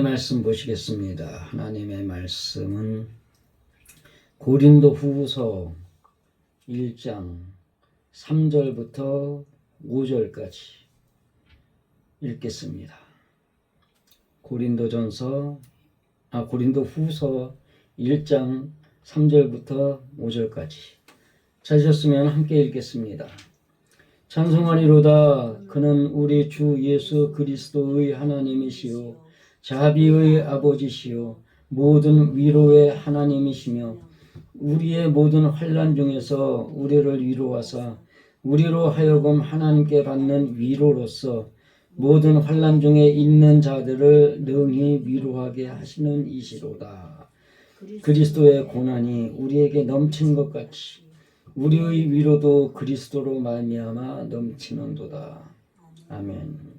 말씀 보시겠습니다. 하나님의 말씀은 고린도 후서 1장 3절부터 5절까지 읽겠습니다. 고린도 후서 1장 3절부터 5절까지 찾으셨으면 함께 읽겠습니다. 찬송하리로다. 그는 우리 주 예수 그리스도의 하나님이시요 자비의 아버지시요 모든 위로의 하나님이시며 우리의 모든 환난 중에서 우리를 위로하사 우리로 하여금 하나님께 받는 위로로서 모든 환난 중에 있는 자들을 능히 위로하게 하시는 이시로다. 그리스도의 고난이 우리에게 넘친 것 같이 우리의 위로도 그리스도로 말미암아 넘치는도다. 아멘.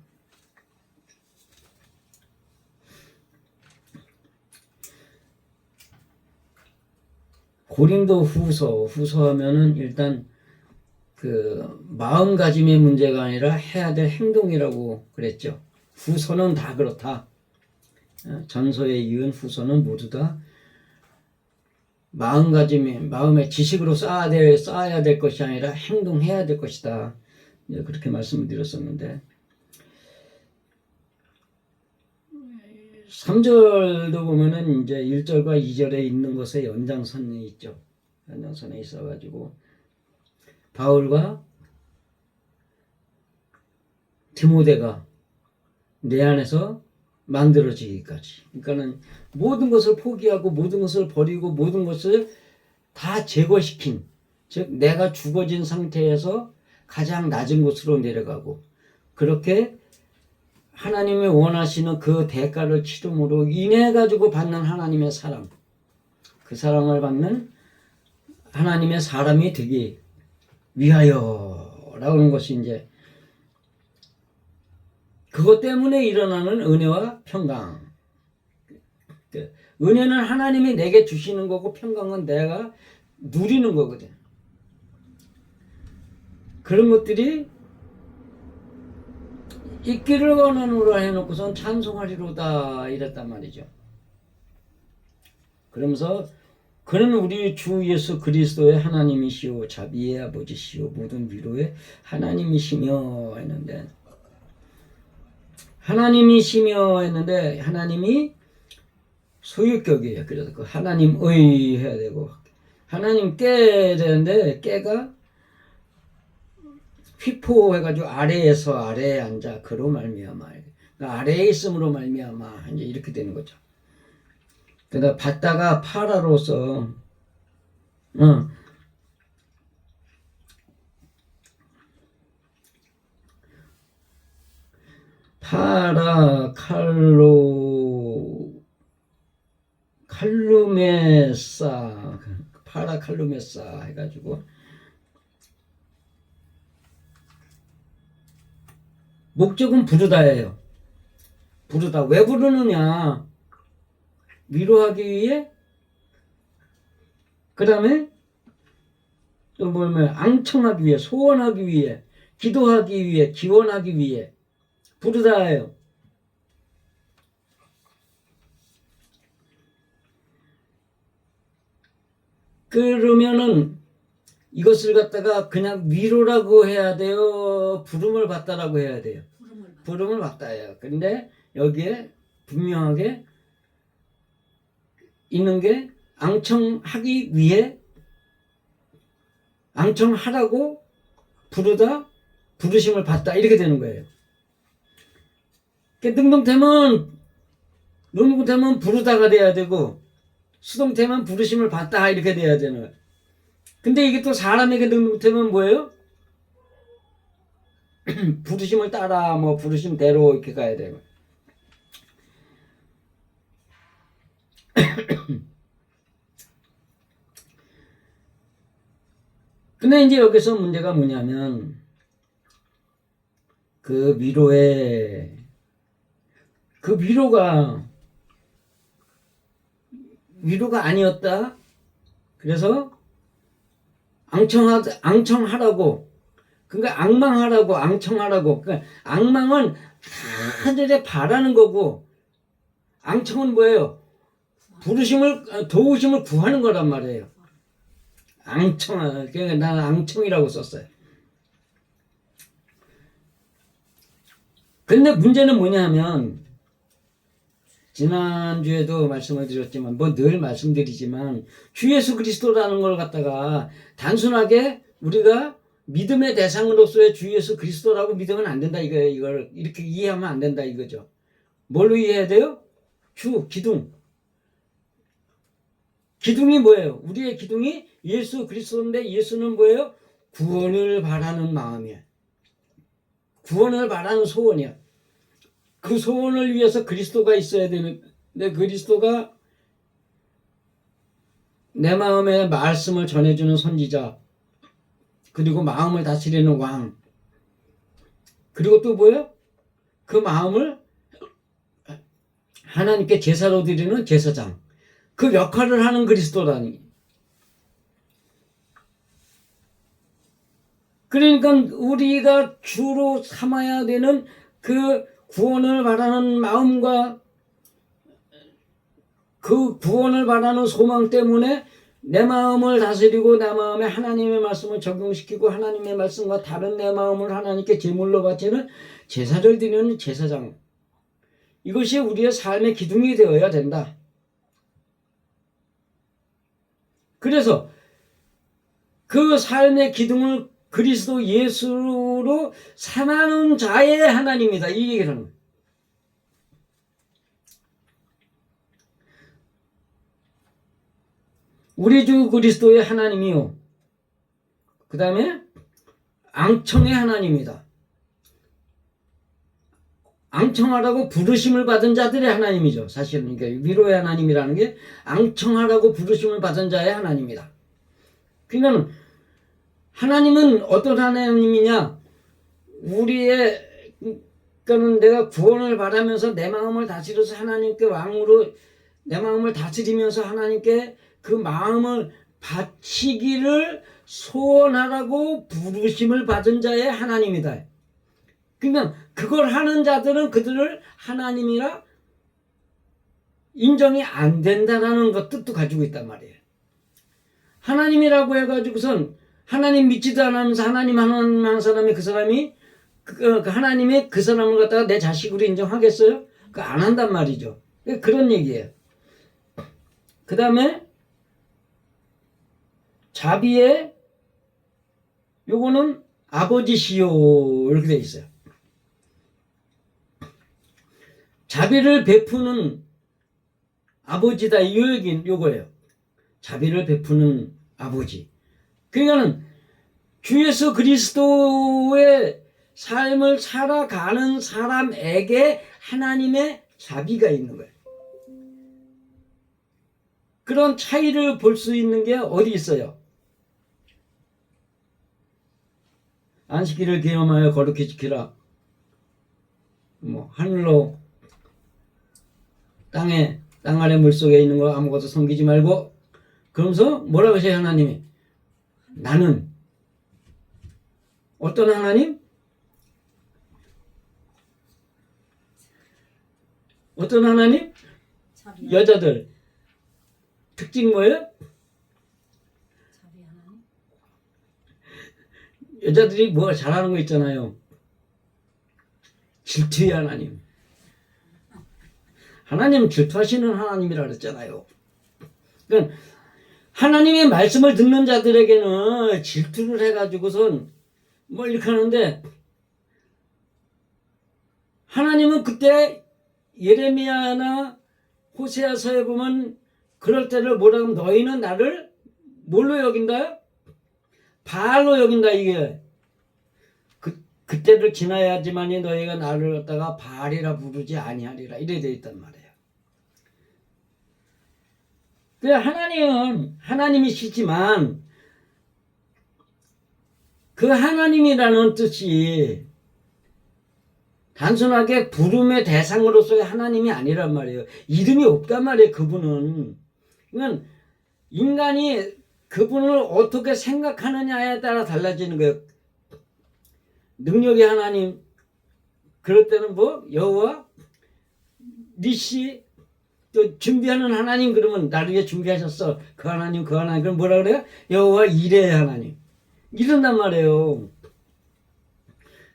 고린도 후서하면은 일단 그 마음가짐의 문제가 아니라 해야 될 행동이라고 그랬죠. 후서는 다 그렇다. 전서에 이은 후서는 모두 다 마음의 지식으로 쌓아야 될 것이 아니라 행동해야 될 것이다. 그렇게 말씀을 드렸었는데 3절도 보면은 이제 1절과 2절에 있는 것에 연장선이 있죠. 연장선에 있어가지고 바울과 디모데가 내 안에서 만들어지기까지. 그러니까는 모든 것을 포기하고 모든 것을 버리고 모든 것을 다 제거시킨, 즉 내가 죽어진 상태에서 가장 낮은 곳으로 내려가고 그렇게 하나님이 원하시는 그 대가를 치름으로 인해 가지고 받는 하나님의 사랑, 그 사랑을 받는 하나님의 사람이 되기 위하여라고 하는 것이 이제 그것 때문에 일어나는 은혜와 평강. 은혜는 하나님이 내게 주시는 거고 평강은 내가 누리는 거거든. 그런 것들이 있기를 원하노라 해놓고선 찬송하리로다 이랬단 말이죠. 그러면서 그는 우리 주 예수 그리스도의 하나님이시오 자비의 아버지시오 모든 위로의 하나님이시며 했는데 하나님이 소유격이에요. 그래서 그 하나님의 해야 되고 하나님께 되는데 깨가 휘포 해가지고 아래에 앉아 그로 말미암아 그러니까 아래에 있음으로 말미암아 이제 이렇게 되는 거죠. 그러다 받다가 파라로서 파라 칼루메사 해가지고 목적은 부르다예요. 부르다. 왜 부르느냐? 위로하기 위해, 그 다음에 또 뭐냐면 앙청하기 위해, 소원하기 위해, 기도하기 위해, 기원하기 위해 부르다예요. 그러면은 이것을 갖다가 그냥 위로라고 해야 돼요? 부름을 받다라고 해야 돼요? 부름을 받다예요. 근데 여기에 분명하게 있는 게 앙청하기 위해 앙청하라고 부르다 부르심을 받다 이렇게 되는 거예요. 능동태면 부르다가 돼야 되고 수동태면 부르심을 받다 이렇게 돼야 되는 거예요. 근데 이게 또 사람에게 능동태면 뭐예요? 부르심을 따라 부르심대로 이렇게 가야 되고 근데 이제 여기서 문제가 뭐냐면 그 위로가 아니었다. 그래서 앙청하라고 그러니까 앙청하라고 그러니까 악망은 하늘에 바라는 거고 앙청은 뭐예요? 도우심을 구하는 거란 말이에요. 앙청, 그러니까 나는 앙청이라고 썼어요. 근데 문제는 뭐냐면, 지난주에도 말씀을 드렸지만, 뭐 늘 말씀드리지만, 주 예수 그리스도라는 걸 갖다가 단순하게 우리가 믿음의 대상으로서의 주 예수 그리스도라고 믿으면 안 된다, 이걸 이렇게 이해하면 안 된다, 이거죠. 뭘로 이해해야 돼요? 기둥. 기둥이 뭐예요? 우리의 기둥이 예수 그리스도인데, 예수는 뭐예요? 구원을 바라는 마음이에요. 구원을 바라는 소원이야. 그 소원을 위해서 그리스도가 있어야 되는데, 그리스도가 내 마음에 말씀을 전해주는 선지자, 그리고 마음을 다스리는 왕, 그리고 또 뭐예요? 그 마음을 하나님께 제사로 드리는 제사장, 그 역할을 하는 그리스도라니. 그러니까 우리가 주로 삼아야 되는 그 구원을 바라는 마음과 그 구원을 바라는 소망 때문에 내 마음을 다스리고 내 마음에 하나님의 말씀을 적용시키고 하나님의 말씀과 다른 내 마음을 하나님께 제물로 바치는 제사를 드리는 제사장, 이것이 우리의 삶의 기둥이 되어야 된다. 그래서 그 삶의 기둥을 그리스도 예수로 삼아는 자의 하나님이다, 이 얘기를 하는 거예요. 우리 주 그리스도의 하나님이요, 그 다음에 앙청의 하나님이다. 앙청하라고 부르심을 받은 자들의 하나님이죠. 사실은 그러니까 위로의 하나님이라는 게 앙청하라고 부르심을 받은 자의 하나님이다. 그러니까 하나님은 어떤 하나님이냐? 그러니까는 내가 구원을 바라면서 내 마음을 다스려서 하나님께 왕으로 내 마음을 다스리면서 하나님께 그 마음을 바치기를 소원하라고 부르심을 받은 자의 하나님이다. 그러니까 그걸 하는 자들은 그들을 하나님이라 인정이 안 된다라는 것 뜻도 가지고 있단 말이에요. 하나님이라고 해가지고선 하나님 믿지도 않으면서 하나님 하는 사람이 그 사람이 하나님이 그 사람을 갖다가 내 자식으로 인정하겠어요? 그 안 한단 말이죠. 그런 얘기예요. 그 다음에 자비의 요거는 아버지시요 이렇게 돼 있어요. 자비를 베푸는 아버지다, 이 얘기는 요거예요. 자비를 베푸는 아버지. 그러니까는 주 예수 그리스도의 삶을 살아가는 사람에게 하나님의 자비가 있는 거예요. 그런 차이를 볼 수 있는 게 어디 있어요? 안식일을 기념하여 거룩히 지키라. 하늘로 땅 아래 물속에 있는 거 아무것도 섬기지 말고, 그러면서 뭐라고 하셔요, 하나님이? 나는 어떤 하나님? 어떤 하나님? 여자들 특징 뭐예요? 여자들이 뭐 잘하는 거 있잖아요. 질투의 하나님. 하나님은 질투하시는 하나님이라 그랬잖아요. 그러니까 하나님의 말씀을 듣는 자들에게는 질투를 해가지고선 이렇게 하는데, 하나님은 그때 예레미야나 호세아서에 보면 그럴 때를 뭐라고 하면 너희는 나를 뭘로 여긴다? 바알로 여긴다, 이게. 그때를 지나야지만이 너희가 나를 갖다가 바알이라 부르지 아니하리라, 이래 되어 있단 말이에요. 하나님은 하나님이시지만 그 하나님이라는 뜻이 단순하게 부름의 대상으로서의 하나님이 아니란 말이에요. 이름이 없단 말이에요, 그분은. 그러니까 인간이 그분을 어떻게 생각하느냐에 따라 달라지는 거예요. 능력의 하나님, 그럴 때는 여호와 니시, 또 준비하는 하나님 그러면 나를 위해 준비하셨어. 그 하나님 그 하나님 그럼 뭐라 그래요? 여호와 이레의 하나님 이런단 말이에요.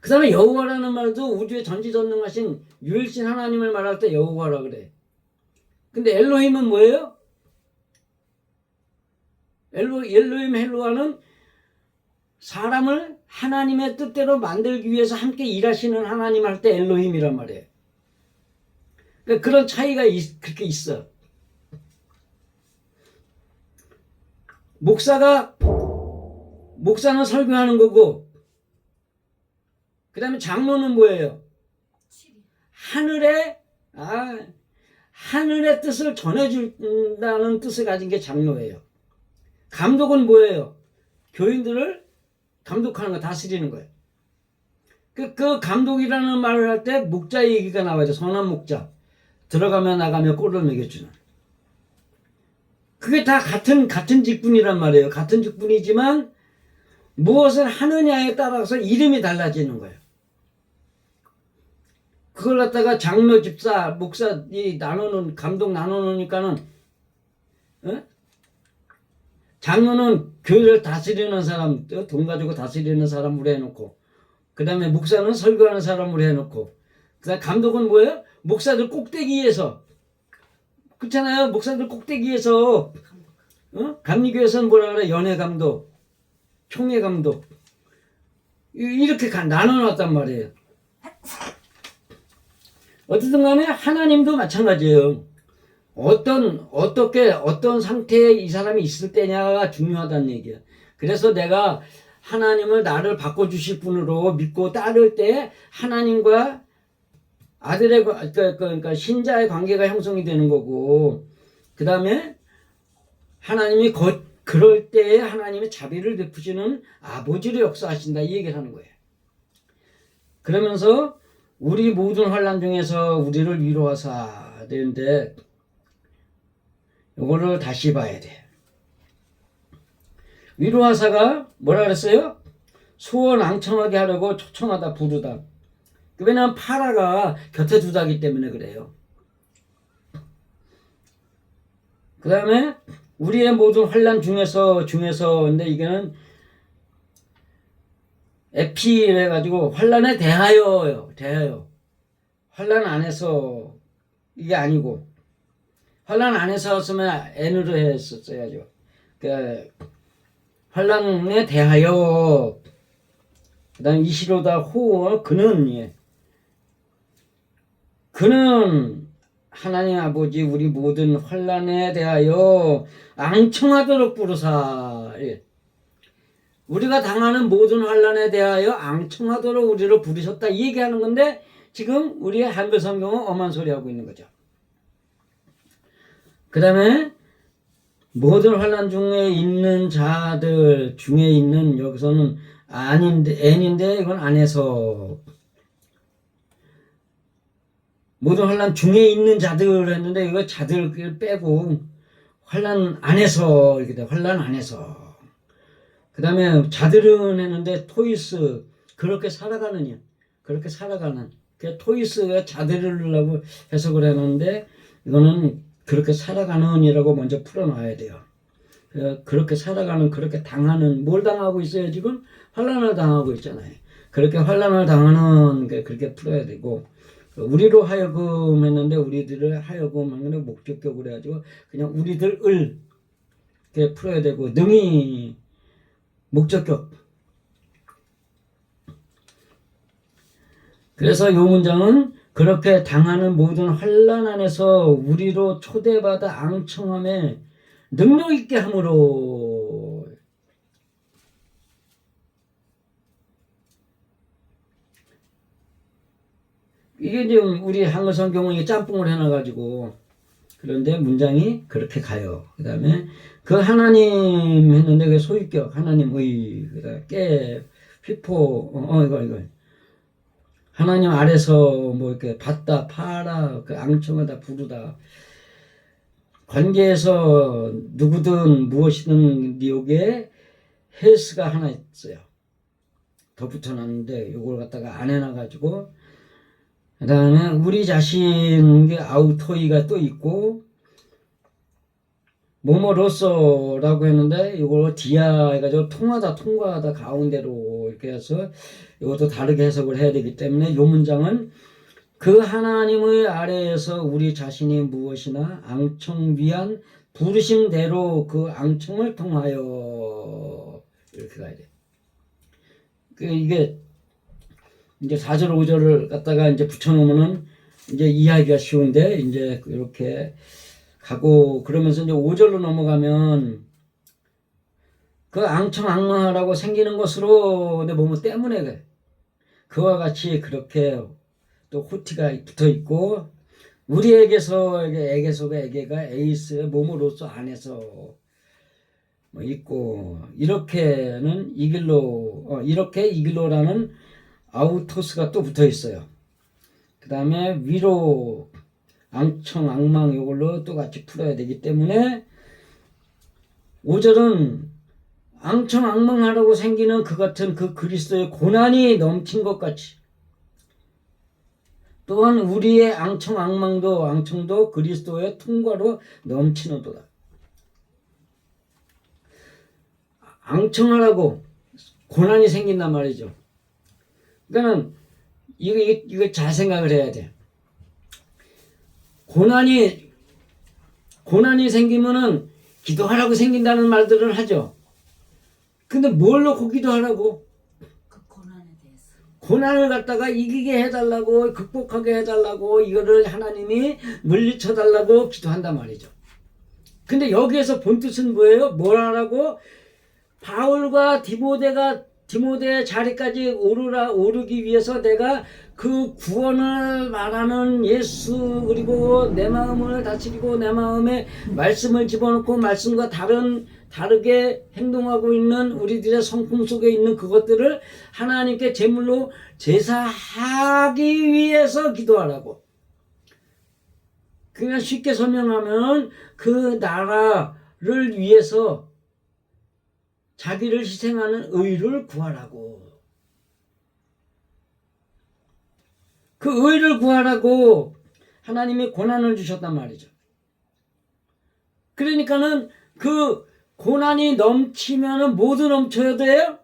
그 다음에 여호와라는 말도 우주의 전지전능하신 유일신 하나님을 말할 때 여호와라 그래. 근데 엘로힘은 뭐예요? 엘로힘 헬로와는 사람을 하나님의 뜻대로 만들기 위해서 함께 일하시는 하나님 할 때 엘로힘이란 말이에요. 그러니까 그런 차이가 그렇게 있어. 목사는 설교하는 거고, 그 다음에 장로는 뭐예요? 하늘의 뜻을 전해준다는 뜻을 가진 게 장로예요. 감독은 뭐예요? 교인들을 감독하는 거, 다스리는 거예요. 그 감독이라는 말을 할 때 목자 얘기가 나와야 돼. 선한 목자. 들어가며 나가며 꼴을 먹여주는. 그게 다 같은 직분이란 말이에요. 같은 직분이지만 무엇을 하느냐에 따라서 이름이 달라지는 거예요. 그걸 갖다가 장로, 집사, 목사 감독 나누니까는 장로는 교회를 다스리는 사람, 돈 가지고 다스리는 사람으로 해놓고, 그 다음에 목사는 설교하는 사람으로 해놓고, 그 다음에 감독은 뭐예요? 목사들 꼭대기에서, 그렇잖아요. 목사들 꼭대기에서, 감리교에서는 뭐라 그래? 연회 감독, 총회 감독, 이렇게 나눠놨단 말이에요. 어쨌든 간에 하나님도 마찬가지예요. 어떤 상태에 이 사람이 있을 때냐가 중요하다는 얘기야. 그래서 내가 하나님을 나를 바꿔주실 분으로 믿고 따를 때 하나님과 아들의, 그러니까 신자의 관계가 형성이 되는 거고, 그 다음에 하나님이 그럴 때에 하나님의 자비를 베푸시는 아버지로 역사하신다, 이 얘기를 하는 거예요. 그러면서 우리 모든 환난 중에서 우리를 위로하사 되는데, 이거를 다시 봐야 돼. 위로하사가 뭐라 그랬어요? 소원 앙청하게 하려고 초청하다 부르다. 왜냐하면 파라가 곁에 두다기 때문에 그래요. 그 다음에 우리의 모든 환난 중에서 근데 이게는 에피를 해가지고 환난에 대하여 환난 안에서 이게 아니고 환난 안에서 쓰면 N으로 했었어야죠. 환난에 대하여, 그 다음 이시로다 호어 그는 하나님 아버지 우리 모든 환난에 대하여 앙청하도록 부르사. 우리가 당하는 모든 환난에 대하여 앙청하도록 우리를 부르셨다, 이 얘기하는 건데, 지금 우리의 한글 성경은 엄한 소리 하고 있는 거죠. 그 다음에 모든 환난 중에 있는 자들 중에 있는, 여기서는 N인데 이건 안에서, 모든 환난 중에 있는 자들 했는데 이거 자들 빼고 환난 안에서 이렇게 돼. 환난 안에서. 그 다음에 자들은 했는데 토이스, 그렇게 살아가느냐, 그렇게 살아가는, 토이스가 자들이라고 해석을 했는데 이거는 그렇게 살아가는 이라고 먼저 풀어놔야 돼요. 그렇게 살아가는, 그렇게 당하는, 뭘 당하고 있어요? 지금 환난을 당하고 있잖아요. 그렇게 환난을 당하는 게 그렇게 풀어야 되고, 우리로 하여금 했는데 우리들을 하여금 하는 목적격으로 해가지고 그냥 우리들을 이렇게 풀어야 되고, 능히 목적격. 그래서 이 문장은 그렇게 당하는 모든 환난 안에서 우리로 초대받아 앙청함에 능력 있게 함으로. 이게 이제 우리 한글 성경은 짬뽕을 해놔가지고, 그런데 문장이 그렇게 가요. 그 다음에 그 하나님 했는데 그 소유격 하나님의, 그다음에 휘포, 이거 하나님 아래서 뭐 이렇게 받다, 파라, 앙청하다, 부르다. 관계에서 누구든 무엇이든 여기에 헬스가 하나 있어요. 더 붙여놨는데 이걸 갖다가 안 해놔가지고, 그 다음에 우리 자신의 아우토이가 또 있고, 뭐뭐로서라고 했는데 이걸 디아 해가지고 통과하다 가운데로 이렇게 해서 이것도 다르게 해석을 해야 되기 때문에 이 문장은 그 하나님의 아래에서 우리 자신이 무엇이나 앙청 위한 부르심대로 그 앙청을 통하여 이렇게 가야 돼. 이게 이제 4절 5절을 갖다가 이제 붙여놓으면은 이제 이해하기가 쉬운데 이제 이렇게 가고 그러면서 이제 5절로 넘어가면 그 앙청앙망하라고 생기는 것으로 내 몸 때문에 그래. 그와 같이 그렇게 또 호티가 붙어 있고 우리에게서 에게소가 에게가 에이스의 몸으로서 안에서 뭐 있고 이렇게는 이렇게 이길로라는 아우토스가 또 붙어 있어요. 그 다음에 위로 앙청 앙망 이걸로 또 같이 풀어야 되기 때문에 5절은 앙청 앙망하라고 생기는 그 같은 그 그리스도의 고난이 넘친 것 같이 또한 우리의 앙청도 그리스도의 통과로 넘치는도다. 앙청하라고 고난이 생긴단 말이죠. 그러니까는 이거 잘 생각을 해야 돼. 고난이 생기면은 기도하라고 생긴다는 말들을 하죠. 근데 뭘 놓고 기도하라고? 그 고난에 대해서. 고난을 갖다가 이기게 해달라고, 극복하게 해달라고, 이거를 하나님이 물리쳐달라고 기도한단 말이죠. 근데 여기에서 본 뜻은 뭐예요? 뭘 하라고? 바울과 디모데의 자리까지 오르기 위해서 내가 그 구원을 말하는 예수 그리고 내 마음을 다스리고 내 마음에 말씀을 집어넣고 말씀과 다르게 행동하고 있는 우리들의 성품 속에 있는 그것들을 하나님께 제물로 제사하기 위해서 기도하라고. 그냥 쉽게 설명하면 그 나라를 위해서 자기를 희생하는 의를 구하라고. 그 의를 구하라고 하나님이 고난을 주셨단 말이죠. 그러니까는 그 고난이 넘치면은 모두 넘쳐야 돼요?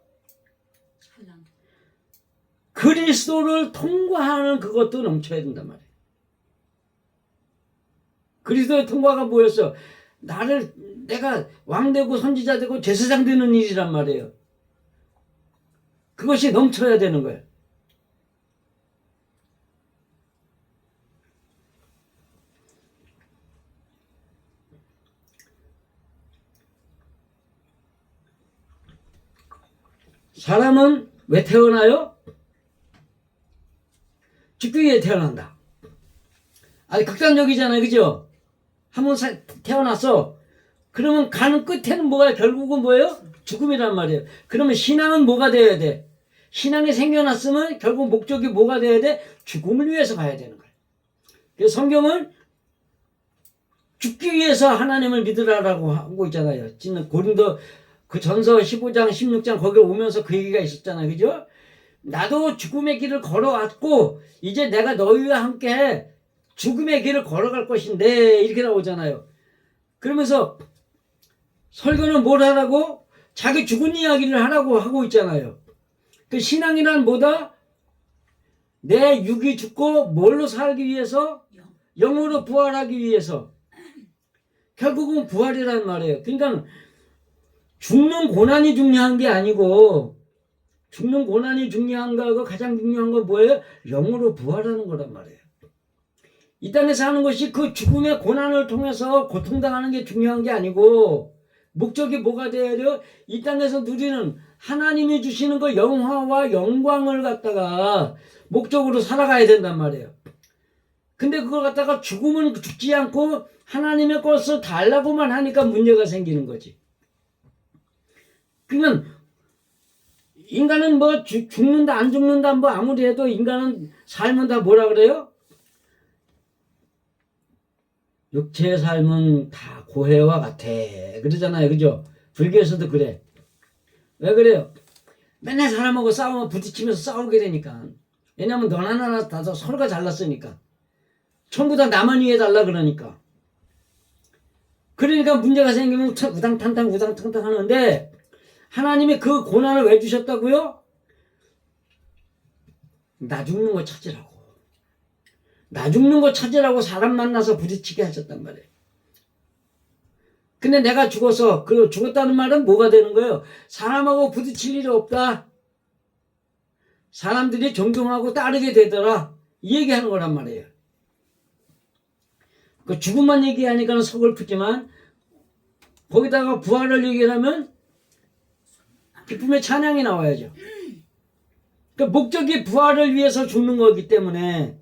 그리스도를 통과하는 그것도 넘쳐야 된단 말이에요. 그리스도의 통과가 뭐였어? 내가 왕되고 선지자 되고 제사장 되는 일이란 말이에요. 그것이 넘쳐야 되는 거예요. 사람은 왜 태어나요? 죽기 위해 태어난다. 아니 극단적이잖아요, 그죠? 한번 태어났어. 그러면 가는 끝에는 뭐가 결국은 뭐예요? 죽음이란 말이에요. 그러면 신앙은 뭐가 돼야 돼? 신앙이 생겨났으면 결국 목적이 뭐가 돼야 돼? 죽음을 위해서 가야 되는 거예요. 그래서 성경은 죽기 위해서 하나님을 믿으라라고 하고 있잖아요. 고린도 그 전서 15장 16장 거기 오면서 그 얘기가 있었잖아요. 그죠? 나도 죽음의 길을 걸어왔고 이제 내가 너희와 함께 죽음의 길을 걸어갈 것인데 이렇게 나오잖아요. 그러면서 설교는 뭘 하라고? 자기 죽은 이야기를 하라고 하고 있잖아요. 그 신앙이란 뭐다? 내 육이 죽고 뭘로 살기 위해서? 영으로 부활하기 위해서. 결국은 부활이란 말이에요. 그러니까 죽는 고난이 중요한 게 아니고 죽는 고난이 중요한 거하고 가장 중요한 건 뭐예요? 영으로 부활하는 거란 말이에요. 이 땅에 사는 것이 그 죽음의 고난을 통해서 고통당하는 게 중요한 게 아니고 목적이 뭐가 돼야 돼요? 이 땅에서 누리는 하나님이 주시는 그 영화와 영광을 갖다가 목적으로 살아가야 된단 말이에요. 근데 그걸 갖다가 죽음은 죽지 않고 하나님의 것을 달라고만 하니까 문제가 생기는 거지. 그러면 인간은 뭐 죽는다 안 죽는다 뭐 아무리 해도 인간은 삶은 다 뭐라 그래요? 육체의 삶은 다 고해와 같아 그러잖아요. 그죠? 불교에서도 그래. 왜 그래요? 맨날 사람하고 싸우면 부딪히면서 싸우게 되니까. 왜냐면 너나 나나 다 서로가 잘났으니까. 전부 다 나만 위해 달라 그러니까. 그러니까 문제가 생기면 우당탕탕 우당탕탕 하는데 하나님이 그 고난을 왜 주셨다고요? 나 죽는 거 찾으라고. 나 죽는 거 찾으라고 사람 만나서 부딪히게 하셨단 말이에요. 근데 내가 죽어서 그 죽었다는 말은 뭐가 되는 거예요? 사람하고 부딪힐 일이 없다. 사람들이 존경하고 따르게 되더라. 이 얘기하는 거란 말이에요. 그 죽음만 얘기하니까 서글프지만 거기다가 부활을 얘기하면 기쁨의 찬양이 나와야죠. 그 목적이 부활을 위해서 죽는 거기 때문에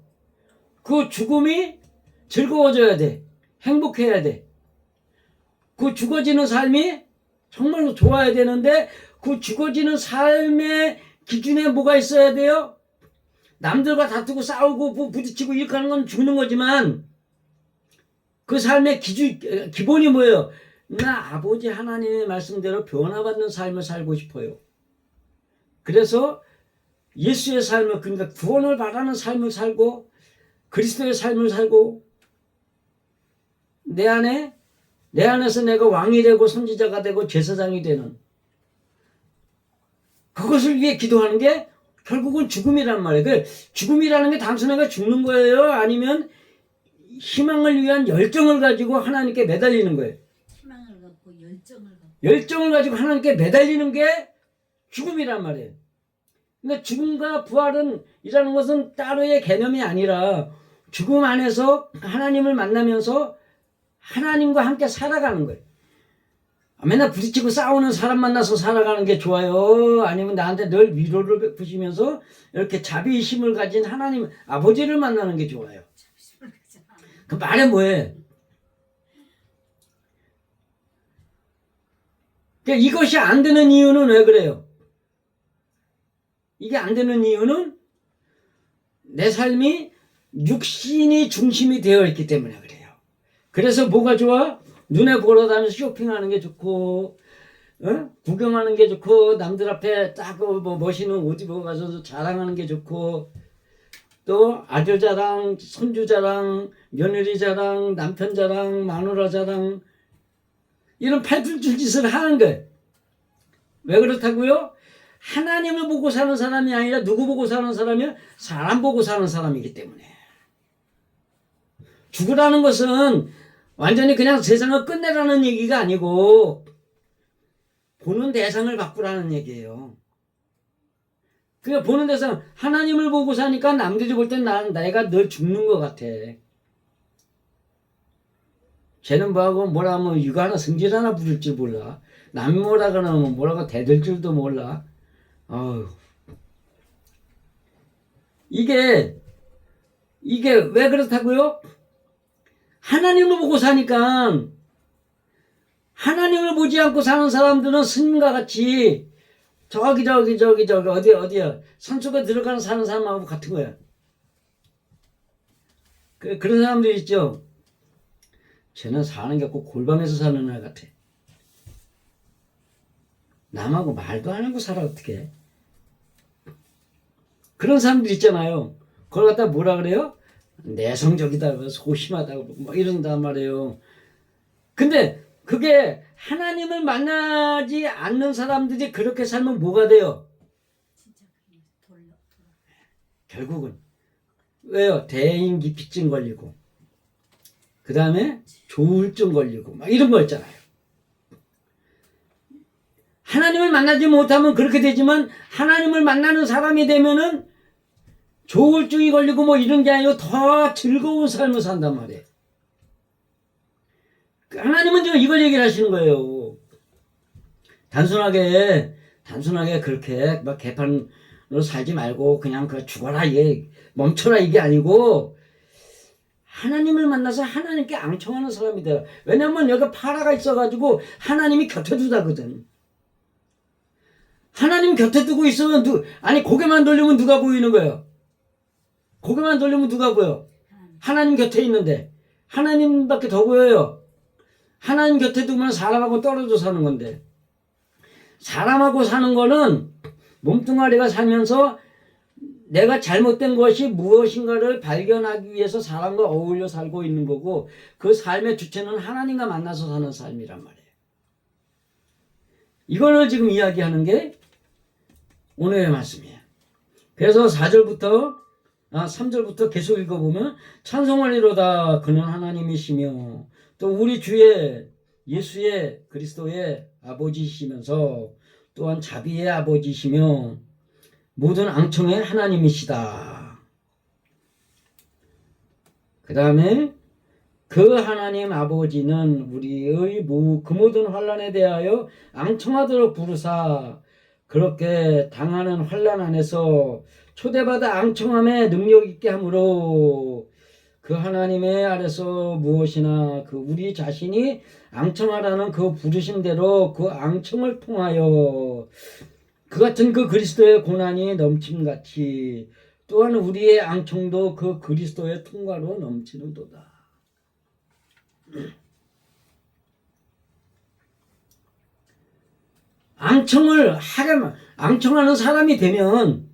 그 죽음이 즐거워져야 돼. 행복해야 돼. 그 죽어지는 삶이 정말로 좋아야 되는데 그 죽어지는 삶의 기준에 뭐가 있어야 돼요? 남들과 다투고 싸우고 부딪히고 이렇게 하는 건 죽는 거지만 그 삶의 기본이 뭐예요? 나 아버지 하나님의 말씀대로 변화받는 삶을 살고 싶어요. 그래서 예수의 삶을, 그러니까 구원을 바라는 삶을 살고 그리스도의 삶을 살고 내 안에서 내가 왕이 되고 선지자가 되고 제사장이 되는 그것을 위해 기도하는 게 결국은 죽음이란 말이에요. 그 죽음이라는 게 단순하게 죽는 거예요? 아니면 희망을 위한 열정을 가지고 하나님께 매달리는 거예요? 희망을 갖고 열정을 가지고 하나님께 매달리는 게 죽음이란 말이에요. 그러니까 죽음과 부활은 이라는 것은 따로의 개념이 아니라 죽음 안에서 하나님을 만나면서 하나님과 함께 살아가는 거예요. 맨날 부딪히고 싸우는 사람 만나서 살아가는 게 좋아요? 아니면 나한테 늘 위로를 베푸시면서 이렇게 자비심을 가진 하나님 아버지를 만나는 게 좋아요? 그 말은 뭐예요? 그러니까 이것이 안 되는 이유는 왜 그래요? 이게 안 되는 이유는 내 삶이 육신이 중심이 되어 있기 때문에 그래요. 그래서 뭐가 좋아? 눈에 보러 다니면서 쇼핑하는 게 좋고, 구경하는 게 좋고, 남들 앞에 딱 멋있는 옷 입고 가서 자랑하는 게 좋고, 또 아들 자랑, 손주 자랑, 며느리 자랑, 남편 자랑, 마누라 자랑, 이런 팔불출 짓을 하는 거예요. 왜 그렇다고요? 하나님을 보고 사는 사람이 아니라 누구 보고 사는 사람이야? 사람 보고 사는 사람이기 때문에. 죽으라는 것은 완전히 그냥 세상을 끝내라는 얘기가 아니고 보는 대상을 바꾸라는 얘기예요. 그러니까 보는 대상, 하나님을 보고 사니까 남들이 볼 땐 내가 늘 죽는 것 같아. 쟤는 뭐라 하면 이거 하나 성질 하나 부릴 줄 몰라. 남이 뭐라 그러면 뭐라고 대들 줄도 몰라. 아유. 이게 왜 그렇다고요? 하나님을 보고 사니까 하나님을 보지 않고 사는 사람들은 스님과 같이 저기 어디야 산속에 들어가는 사는 사람하고 같은 거야. 그런 사람들 있죠. 쟤는 사는 게 없고 골방에서 사는 애 같아. 남하고 말도 안 하고 살아 어떻게? 그런 사람들 있잖아요. 그걸 갖다 뭐라 그래요? 내성적이다, 소심하다, 뭐 이런단 말이에요. 근데 그게 하나님을 만나지 않는 사람들이 그렇게 살면 뭐가 돼요? 결국은 왜요? 대인기피증 걸리고 그 다음에 조울증 걸리고 막 이런 거 있잖아요. 하나님을 만나지 못하면 그렇게 되지만 하나님을 만나는 사람이 되면은 조울증이 걸리고 뭐 이런 게 아니고 더 즐거운 삶을 산단 말이에요. 하나님은 지금 이걸 얘기를 하시는 거예요. 단순하게 그렇게 막 개판으로 살지 말고 그냥 죽어라 이게 멈춰라 이게 아니고 하나님을 만나서 하나님께 앙청하는 사람이 돼요. 왜냐면 여기 파라가 있어가지고 하나님이 곁에 두다거든. 하나님 곁에 두고 있으면 고개만 돌리면 누가 보이는 거예요? 고개만 돌리면 누가 보여? 하나님 곁에 있는데 하나님밖에 더 보여요. 하나님 곁에 두면 사람하고 떨어져 사는 건데 사람하고 사는 거는 몸뚱아리가 살면서 내가 잘못된 것이 무엇인가를 발견하기 위해서 사람과 어울려 살고 있는 거고, 그 삶의 주체는 하나님과 만나서 사는 삶이란 말이에요. 이거를 지금 이야기하는 게 오늘의 말씀이에요. 그래서 3절부터 계속 읽어보면, 찬송하리로다 그는 하나님이시며 또 우리 주의 예수의 그리스도의 아버지시면서 또한 자비의 아버지시며 모든 앙청의 하나님이시다. 그 다음에 그 하나님 아버지는 우리의 그 모든 환난에 대하여 앙청하도록 부르사 그렇게 당하는 환난 안에서 초대받아 앙청함에 능력 있게 함으로 그 하나님의 아래서 무엇이나 그 우리 자신이 앙청하라는 그 부르심대로 그 앙청을 통하여 그 같은 그 그리스도의 고난이 넘침같이 또한 우리의 앙청도 그 그리스도의 통과로 넘치는도다. 앙청하는 사람이 되면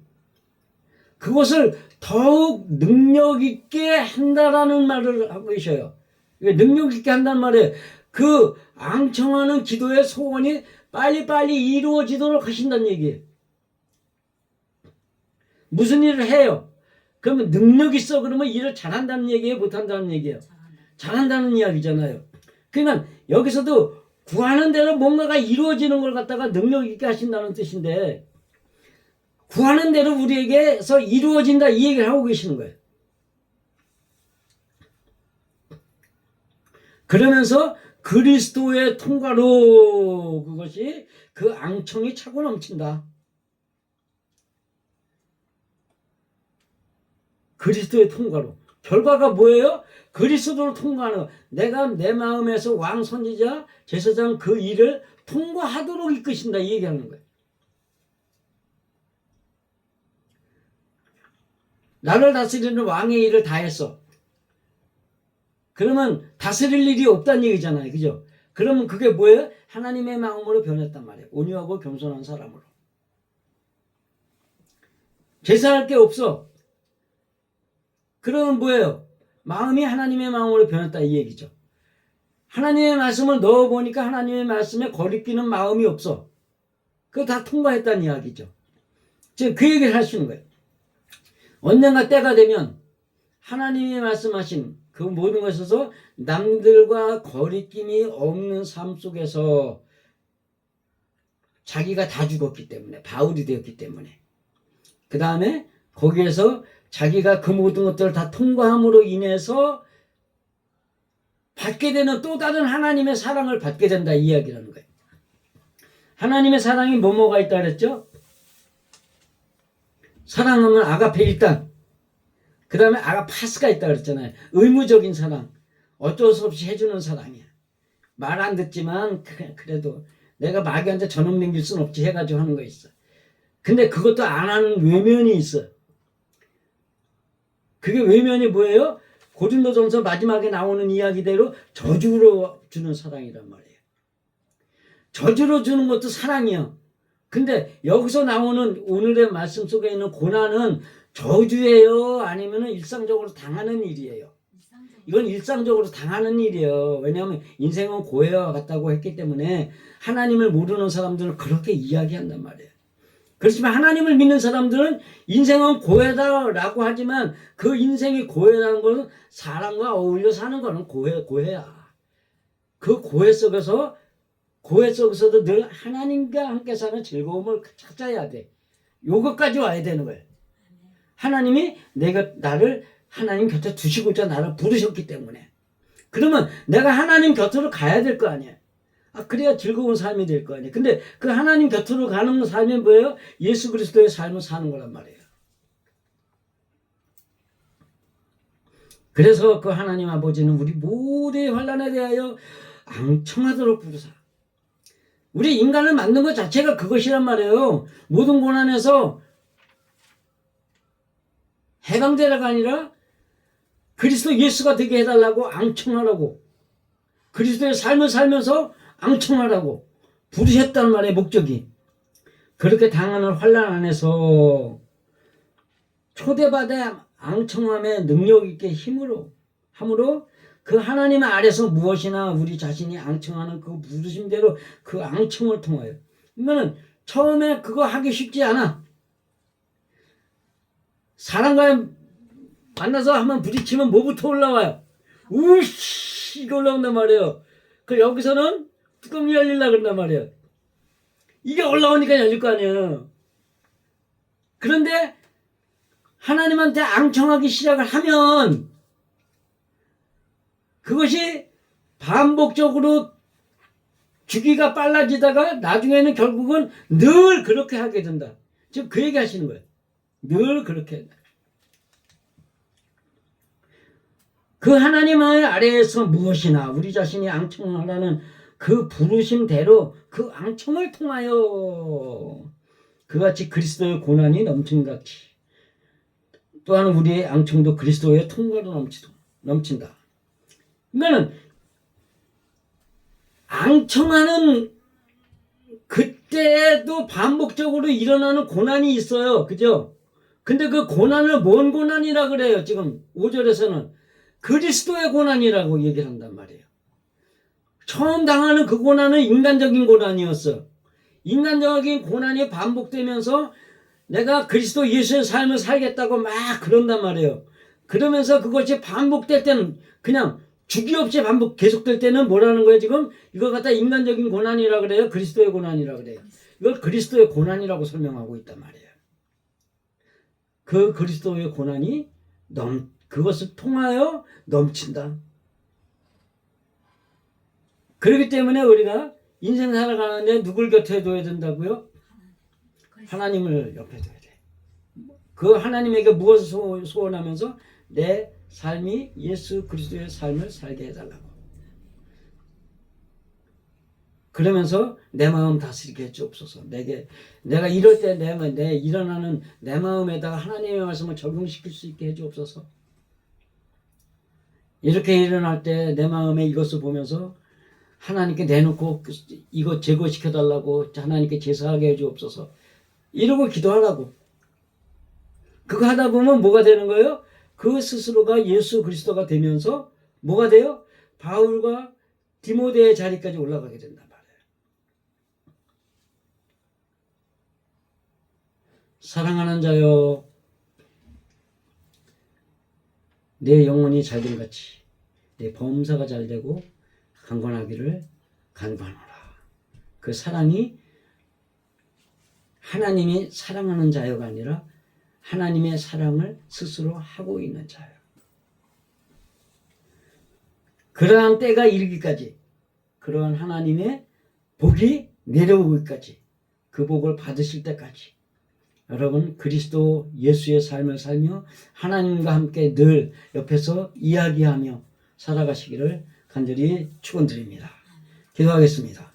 그것을 더욱 능력 있게 한다라는 말을 하고 계셔요. 능력 있게 한다는 말에 그 앙청하는 기도의 소원이 빨리빨리 이루어지도록 하신다는 얘기예요. 무슨 일을 해요? 그러면 능력 있어 그러면 일을 잘한다는 얘기예요? 못한다는 얘기예요? 잘한다는 이야기잖아요. 그러니까 여기서도 구하는 대로 뭔가가 이루어지는 걸 갖다가 능력 있게 하신다는 뜻인데, 구하는 대로 우리에게서 이루어진다 이 얘기를 하고 계시는 거예요. 그러면서 그리스도의 통과로 그것이 그 앙청이 차고 넘친다. 그리스도의 통과로. 결과가 뭐예요? 그리스도를 통과하는 거. 내가 내 마음에서 왕, 선지자, 제사장 그 일을 통과하도록 이끄신다 이 얘기하는 거예요. 나를 다스리는 왕의 일을 다 했어. 그러면 다스릴 일이 없다는 얘기잖아요. 그죠? 그러면 그게 뭐예요? 하나님의 마음으로 변했단 말이에요. 온유하고 겸손한 사람으로. 제사할 게 없어. 그러면 뭐예요? 마음이 하나님의 마음으로 변했다 이 얘기죠. 하나님의 말씀을 넣어보니까 하나님의 말씀에 거리끼는 마음이 없어. 그거 다 통과했다는 이야기죠. 지금 그 얘기를 하시는 거예요. 언젠가 때가 되면 하나님이 말씀하신 그 모든 것에서 남들과 거리낌이 없는 삶 속에서 자기가 다 죽었기 때문에, 바울이 되었기 때문에, 그 다음에 거기에서 자기가 그 모든 것들을 다 통과함으로 인해서 받게 되는 또 다른 하나님의 사랑을 받게 된다 이 이야기라는 거예요. 하나님의 사랑이 뭐가 있다 그랬죠? 사랑하면 아가페 1단, 그 다음에 아가파스가 있다 그랬잖아요. 의무적인 사랑, 어쩔 수 없이 해주는 사랑이야. 말 안 듣지만 그래도 내가 마귀한테 저놈 남길 순 없지 해가지고 하는 거 있어. 근데 그것도 안 하는 외면이 있어. 그게 외면이 뭐예요? 고린도전서 마지막에 나오는 이야기대로 저주로 주는 사랑이란 말이에요. 저주로 주는 것도 사랑이요. 근데 여기서 나오는 오늘의 말씀 속에 있는 고난은 저주예요? 아니면 일상적으로 당하는 일이에요? 이건 일상적으로 당하는 일이에요. 왜냐하면 인생은 고해와 같다고 했기 때문에 하나님을 모르는 사람들은 그렇게 이야기한단 말이에요. 그렇지만 하나님을 믿는 사람들은 인생은 고해다라고 하지만 그 인생이 고해라는 것은 사람과 어울려 사는 거는 고해야. 그 고해 속에서도 늘 하나님과 함께 사는 즐거움을 찾아야 돼. 요것까지 와야 되는 거예요. 하나님이 나를 하나님 곁에 두시고자 나를 부르셨기 때문에. 그러면 내가 하나님 곁으로 가야 될 거 아니에요. 그래야 즐거운 삶이 될 거 아니에요. 근데 그 하나님 곁으로 가는 삶이 뭐예요? 예수 그리스도의 삶을 사는 거란 말이에요. 그래서 그 하나님 아버지는 우리 모두의 환난에 대하여 앙청하도록 부르사. 우리 인간을 만든 것 자체가 그것이란 말이에요. 모든 고난에서 해방되라가 아니라 그리스도 예수가 되게 해달라고 앙청하라고, 그리스도의 삶을 살면서 앙청하라고 부르셨단 말이에요. 목적이. 그렇게 당하는 환난 안에서 초대받아 앙청함의 능력 있게 함으로 그 하나님 아래서 무엇이나 우리 자신이 앙청하는 그 부르심대로 그 앙청을 통하여. 그러면은 처음에 그거 하기 쉽지 않아. 사람과 만나서 한번 부딪히면 뭐부터 올라와요? 우씨 이거 올라온단 말이에요. 그 여기서는 뚜껑이 열리려 그런단 말이에요. 이게 올라오니까 열릴 거 아니에요. 그런데 하나님한테 앙청하기 시작을 하면 그것이 반복적으로 주기가 빨라지다가 나중에는 결국은 늘 그렇게 하게 된다. 지금 그 얘기 하시는 거예요. 늘 그렇게. 그 하나님의 아래에서 무엇이나 우리 자신이 앙청하라는 그 부르심대로 그 앙청을 통하여 그같이 그리스도의 고난이 넘친같이 또한 우리의 앙청도 그리스도의 통과로 넘친다. 그러니까는 앙청하는 그때도 반복적으로 일어나는 고난이 있어요. 그죠? 근데 그 고난을 뭔 고난이라 그래요? 지금 5절에서는 그리스도의 고난이라고 얘기를 한단 말이에요. 처음 당하는 그 고난은 인간적인 고난이었어. 인간적인 고난이 반복되면서 내가 그리스도 예수의 삶을 살겠다고 막 그런단 말이에요. 그러면서 그것이 반복될 때는 그냥 주기 없이 반복 계속될 때는 뭐라는 거예요? 지금 이걸 갖다 인간적인 고난이라 그래요? 그리스도의 고난이라 그래요? 이걸 그리스도의 고난이라고 설명하고 있단 말이에요. 그 그리스도의 고난이 그것을 통하여 넘친다. 그렇기 때문에 우리가 인생 살아가는데 누굴 곁에 둬야 된다고요? 하나님을 옆에 둬야 돼. 그 하나님에게 무엇을 소원하면서 내 삶이 예수 그리스도의 삶을 살게 해달라고. 그러면서 내 마음 다스리게 해주옵소서. 내가 이럴 때 내 일어나는 내 마음에다가 하나님의 말씀을 적용시킬 수 있게 해주옵소서. 이렇게 일어날 때 내 마음에 이것을 보면서 하나님께 내놓고 이거 제거시켜달라고 하나님께 제사하게 해주옵소서. 이러고 기도하라고. 그거 하다 보면 뭐가 되는 거예요? 그 스스로가 예수 그리스도가 되면서 뭐가 돼요? 바울과 디모데의 자리까지 올라가게 된단 말이에요. 사랑하는 자여, 내 영혼이 잘된 같이 내 범사가 잘되고 강건하기를 간구하노라. 그 사랑이 하나님이 사랑하는 자여가 아니라 하나님의 사랑을 스스로 하고 있는 자요. 그러한 때가 이르기까지, 그러한 하나님의 복이 내려오기까지, 그 복을 받으실 때까지 여러분 그리스도 예수의 삶을 살며 하나님과 함께 늘 옆에서 이야기하며 살아가시기를 간절히 축원드립니다. 기도하겠습니다.